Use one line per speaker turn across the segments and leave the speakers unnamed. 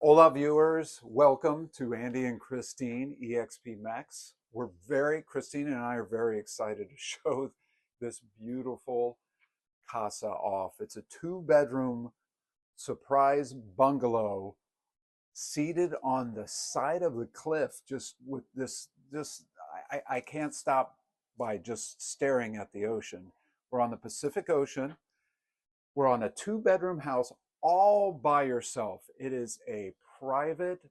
Hola viewers, welcome to Andy and Christine EXP Max. Christine and I are very excited to show this beautiful casa off. It's a two-bedroom surprise bungalow seated on the side of the cliff, just with I can't stop by just staring at the ocean. We're on the Pacific Ocean. We're on a two-bedroom house all by yourself. It is a private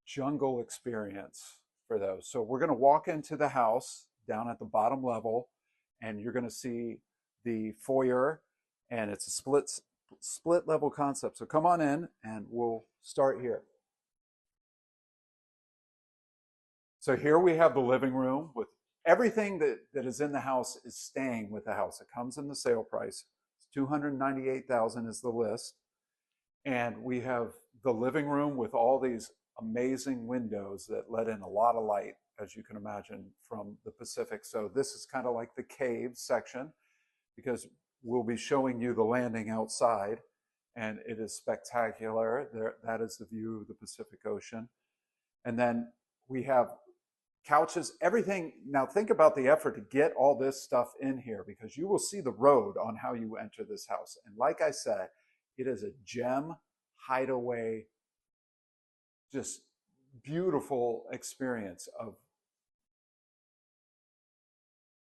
jungle experience for those. So we're going to walk into the house down at the bottom level, and you're going to see the foyer, and it's a split level concept. So come on in, and we'll start here. So here we have the living room with everything that is in the house is staying with the house. It comes in the sale price. 298,000 is the list. And we have the living room with all these amazing windows that let in a lot of light, as you can imagine, from the Pacific. So this is kind of like the cave section because we'll be showing you the landing outside, and it is spectacular. That is the view of the Pacific Ocean. And then we have couches, everything. Now think about the effort to get all this stuff in here because you will see the road on how you enter this house. And like I said, it is a gem hideaway, just beautiful experience of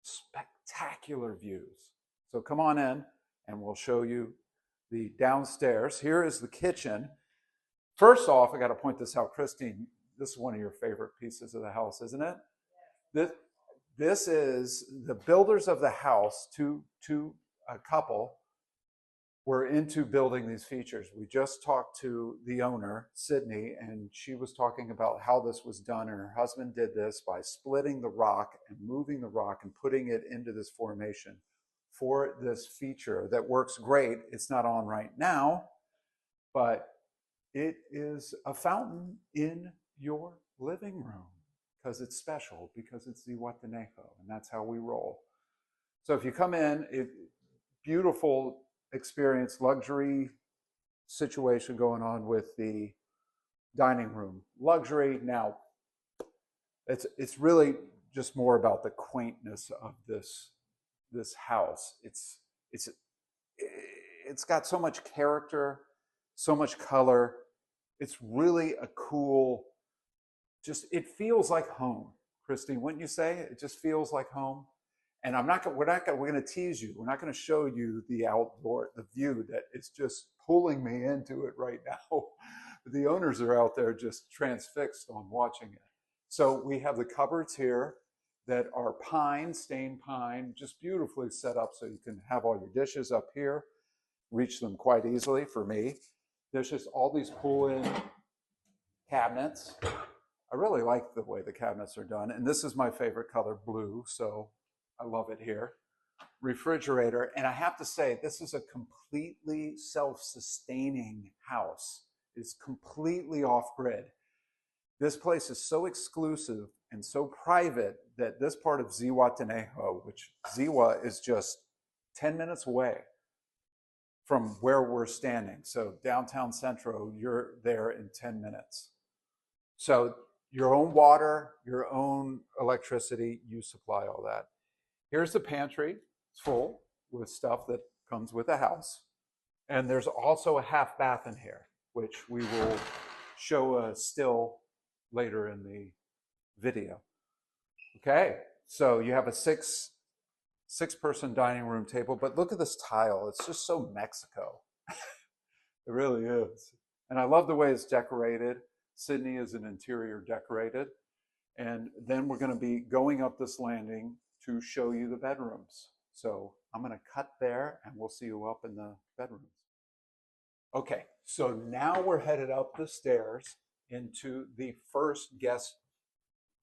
spectacular views. So come on in and we'll show you the downstairs. Here is the kitchen. First off, I got to point this out, Christine. This is one of your favorite pieces of the house, isn't it? This, this is the builders of the house, a couple, were into building these features. We just talked to the owner, Sydney, and she was talking about how this was done. And her husband did this by splitting the rock and moving the rock and putting it into this formation for this feature that works great. It's not on right now, but it is a fountain in your living room because it's special, because it's Zihuatanejo, and that's how we roll. So if you come in, beautiful experience, luxury situation going on with the dining room. Luxury. Now, it's really just more about the quaintness of this house. It's got so much character, so much color. It's really a cool, just it feels like home. Christine, wouldn't you say? It just feels like home. And we're going to tease you. We're not going to show you the view that is just pulling me into it right now. The owners are out there just transfixed on watching it. So we have the cupboards here that are pine, stained pine, just beautifully set up so you can have all your dishes up here, reach them quite easily for me. There's just all these pull-in cabinets. I really like the way the cabinets are done. And this is my favorite color, blue, so I love it here. Refrigerator. And I have to say, this is a completely self-sustaining house. It's completely off-grid. This place is so exclusive and so private that this part of Zihuatanejo, which Ziwa is just 10 minutes away from where we're standing. So downtown Centro, you're there in 10 minutes. So your own water, your own electricity, you supply all that. Here's the pantry. It's full with stuff that comes with a house. And there's also a half bath in here, which we will show a still later in the video. Okay, so you have a six-person dining room table, but look at this tile. It's just so Mexico. It really is. And I love the way it's decorated. Sydney is an interior decorated. And then we're going to be going up this landing to show you the bedrooms. So I'm going to cut there and we'll see you up in the bedrooms. Okay, so now we're headed up the stairs into the first guest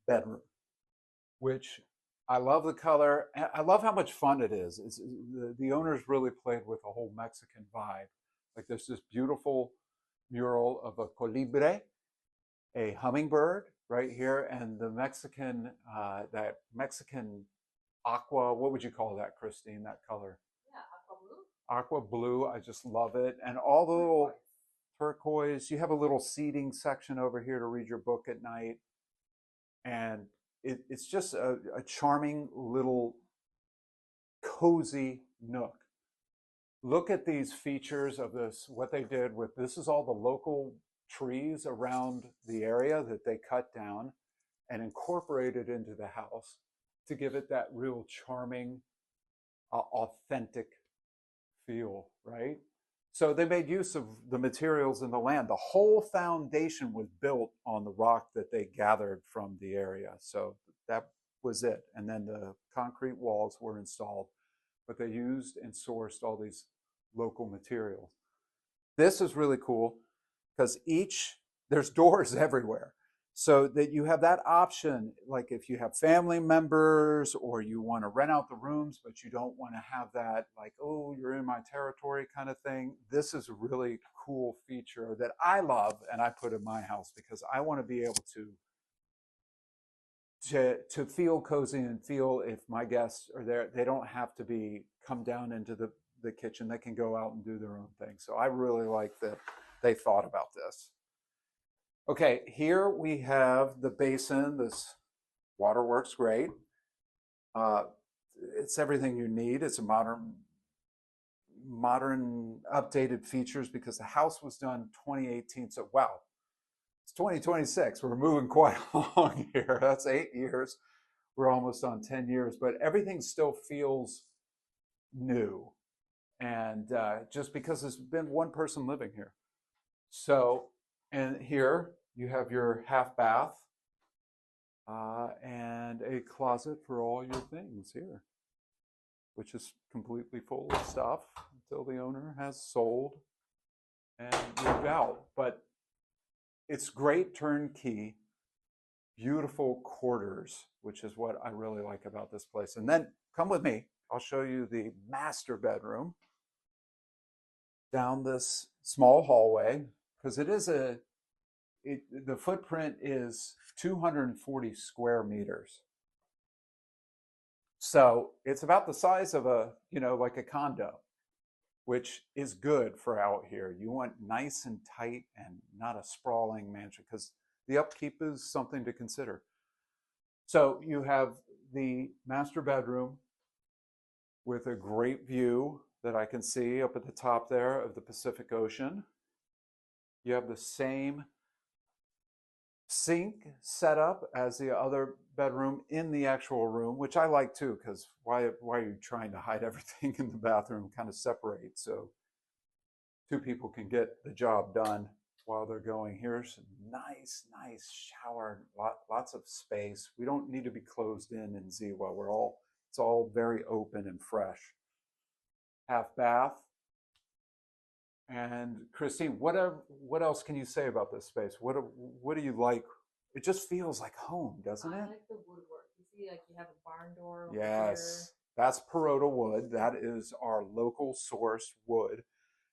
bedroom, which I love the color. I love how much fun it is. The owners really played with a whole Mexican vibe. Like there's this beautiful mural of a colibre, a hummingbird right here, and the Mexican, that Mexican aqua, what would you call that, Christine, that color?
Yeah, aqua blue.
Aqua blue, I just love it. And all the little turquoise. You have a little seating section over here to read your book at night. And it's just a charming little cozy nook. Look at these features of this, what they did with, this is all the local trees around the area that they cut down and incorporated into the house to give it that real charming, authentic feel, right? So they made use of the materials in the land. The whole foundation was built on the rock that they gathered from the area. So that was it. And then the concrete walls were installed, but they used and sourced all these local materials. This is really cool because there's doors everywhere. So that you have that option, like if you have family members or you want to rent out the rooms, but you don't want to have that like, oh, you're in my territory kind of thing. This is a really cool feature that I love and I put in my house because I want to be able to feel cozy and feel if my guests are there, they don't have to come down into the kitchen. They can go out and do their own thing. So I really like that they thought about this. Okay, here we have the basin. This water works great. It's everything you need. It's a modern updated features because the house was done 2018. So wow, it's 2026. We're moving quite along here. That's 8 years. We're almost on 10 years, but everything still feels new. And just because there's been one person living here. So, and here you have your half bath and a closet for all your things here, which is completely full of stuff until the owner has sold and moved out. But it's great turnkey, beautiful quarters, which is what I really like about this place. And then come with me. I'll show you the master bedroom down this small hallway because the footprint is 240 square meters. So it's about the size of like a condo, which is good for out here. You want nice and tight and not a sprawling mansion because the upkeep is something to consider. So you have the master bedroom with a great view that I can see up at the top there of the Pacific Ocean. You have the same sink setup as the other bedroom in the actual room, which I like too, because why are you trying to hide everything in the bathroom? Kind of separate so two people can get the job done while they're going. Here's a nice shower, lots of space. We don't need to be closed in Ziwa. It's all very open and fresh. Half bath. And Christine, what else can you say about this space? What do you like? It just feels like home, doesn't it?
I like the woodwork. You see, like you have a barn door over
Yes, that's Perotta wood. That is our local sourced wood.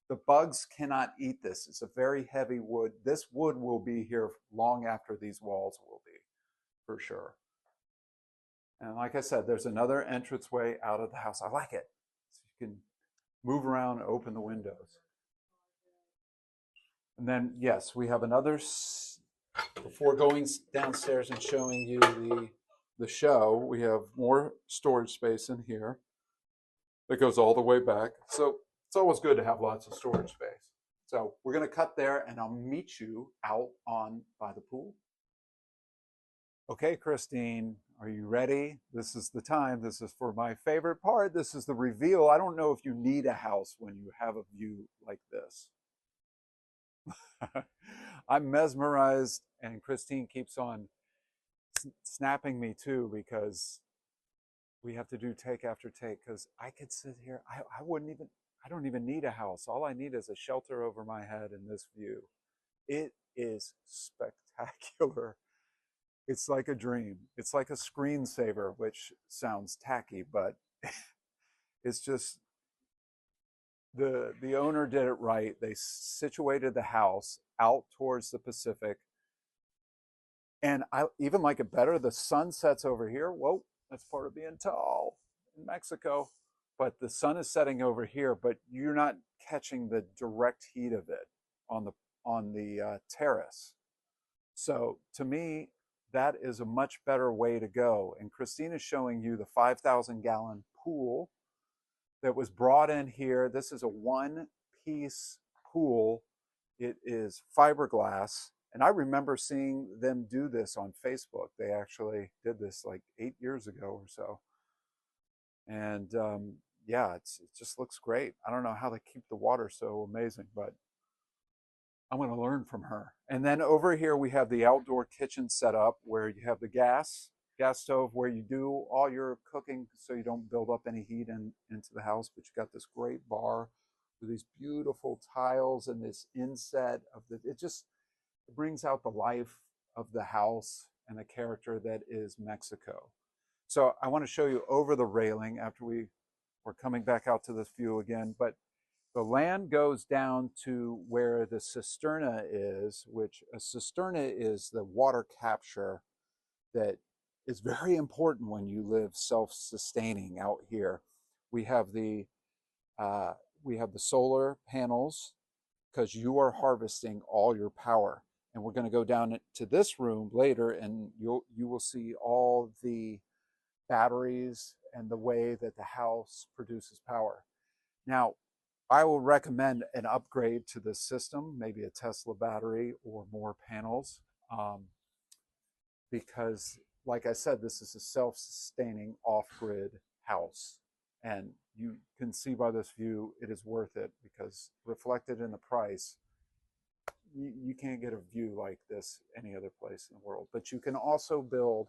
The bugs cannot eat this. It's a very heavy wood. This wood will be here long after these walls will be, for sure. And like I said, there's another entranceway out of the house. I like it. So you can move around, open the windows. And then, yes, we have another, before going downstairs and showing you the show, we have more storage space in here that goes all the way back. So it's always good to have lots of storage space. So we're going to cut there and I'll meet you out by the pool. Okay, Christine, are you ready? This is the time. This is for my favorite part. This is the reveal. I don't know if you need a house when you have a view like this. I'm mesmerized, and Christine keeps on snapping me too because we have to do take after take because I could sit here. I don't even need a house. All I need is a shelter over my head and this view. It is spectacular. It's like a dream. It's like a screensaver, which sounds tacky, but it's just the owner did it right. They situated the house out towards the Pacific. And I even like it better. The sun sets over here. Whoa, that's part of being tall in Mexico. But the sun is setting over here, but you're not catching the direct heat of it on terrace. So to me, that is a much better way to go. And Christina's showing you the 5,000-gallon pool that was brought in here. This is a one-piece pool. It is fiberglass. And I remember seeing them do this on Facebook. They actually did this like 8 years ago or so. And yeah, it just looks great. I don't know how they keep the water so amazing, but I'm going to learn from her. And then over here we have the outdoor kitchen set up where you have the gas stove where you do all your cooking so you don't build up any heat into the house. But you got this great bar with these beautiful tiles and this inset of it just brings out the life of the house and the character that is Mexico. So I want to show you over the railing after we're coming back out to this view again, but the land goes down to where the cisterna is, which a cisterna is the water capture that is very important when you live self-sustaining out here. We have the solar panels because you are harvesting all your power. And we're going to go down to this room later, and you will see all the batteries and the way that the house produces power. Now, I will recommend an upgrade to the system, maybe a Tesla battery or more panels, because, like I said, this is a self-sustaining off-grid house. And you can see by this view, it is worth it because reflected in the price, you can't get a view like this any other place in the world. But you can also build,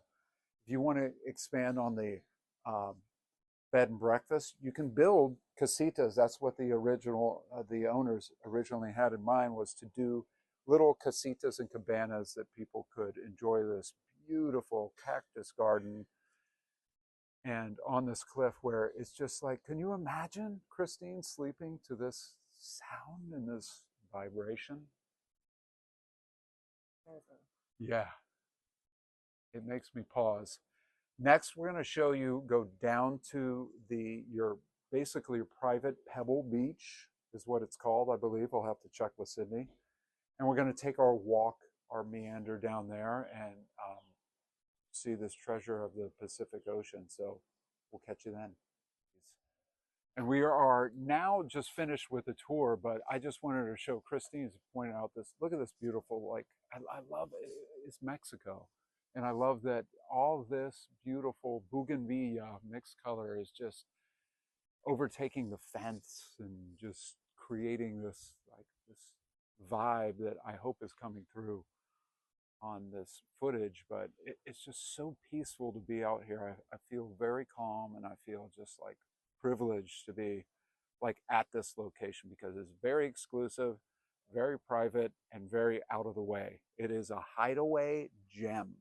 if you want to expand on the bed and breakfast, you can build casitas. That's what the owners originally had in mind, was to do little casitas and cabanas that people could enjoy this beautiful cactus garden and on this cliff where it's just like, can you imagine, Christine, sleeping to this sound and this vibration? Yeah, it makes me pause. Next, we're going to show you, go down to basically your private pebble beach is what it's called, I believe. I'll have to check with Sydney. And we're going to take our walk, our meander down there and see this treasure of the Pacific Ocean. So we'll catch you then. And we are now just finished with the tour, but I just wanted to show Christine's pointed out this, look at this beautiful, like, I love it. It's Mexico. And I love that all this beautiful bougainvillea mixed color is just overtaking the fence and just creating this, like, this vibe that I hope is coming through on this footage. But it's just so peaceful to be out here. I feel very calm, and I feel just like privileged to be like at this location because it's very exclusive, very private, and very out of the way. It is a hideaway gem.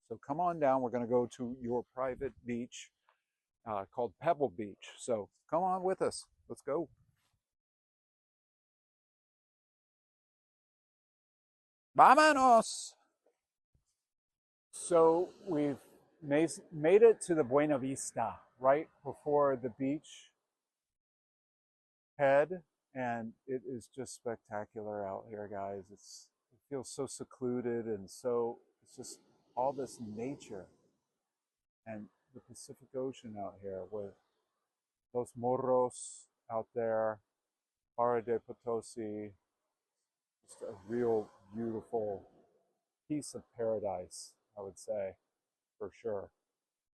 So come on down. We're going to go to your private beach called Pebble Beach. So come on with us. Let's go. Vámonos! So we've made it to the Buena Vista, right before the beach head, and it is just spectacular out here, guys. It feels so secluded, and so it's just all this nature and the Pacific Ocean out here with Los Morros out there, Para de Potosi, just a real beautiful piece of paradise, I would say, for sure.